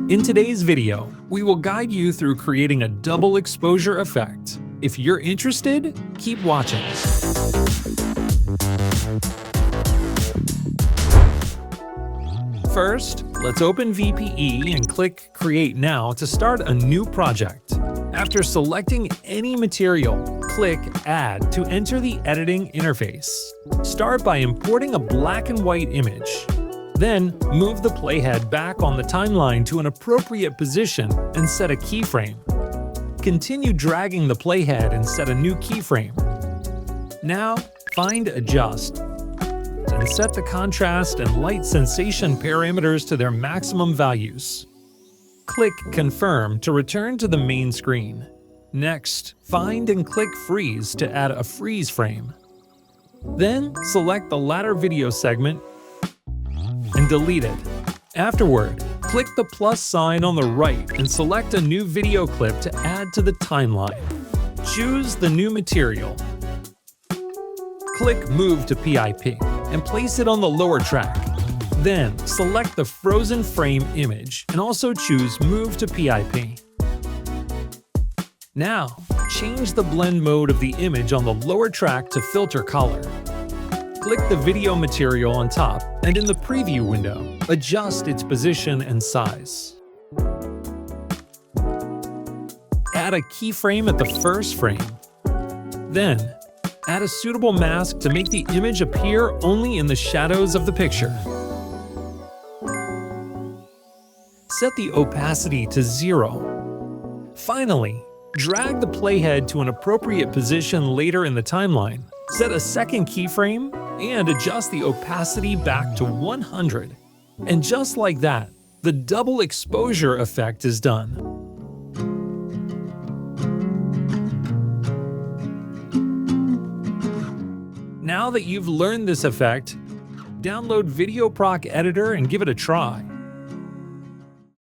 In today's video, we will guide you through creating a double exposure effect. If you're interested, keep watching. First, let's open VPE and click Create Now to start a new project. After selecting any material, click Add to enter the editing interface. Start by importing a black and white image. Then, move the playhead back on the timeline to an appropriate position and set a keyframe. Continue dragging the playhead and set a new keyframe. Now, find Adjust and set the contrast and light sensation parameters to their maximum values. Click Confirm to return to the main screen. Next, find and click Freeze to add a freeze frame. Then, select the latter video segment and delete it. Afterward, click the plus sign on the right and select a new video clip to add to the timeline. Choose the new material. Click Move to PIP and place it on the lower track. Then, select the frozen frame image and also choose Move to PIP. Now, change the blend mode of the image on the lower track to filter color. Click the video material on top and in the preview window, adjust its position and size. Add a keyframe at the first frame. Then, add a suitable mask to make the image appear only in the shadows of the picture. Set the opacity to 0. Finally, drag the playhead to an appropriate position later in the timeline. Set a second keyframe and adjust the opacity back to 100. And just like that, the double exposure effect is done. Now that you've learned this effect, download VideoProc Editor and give it a try.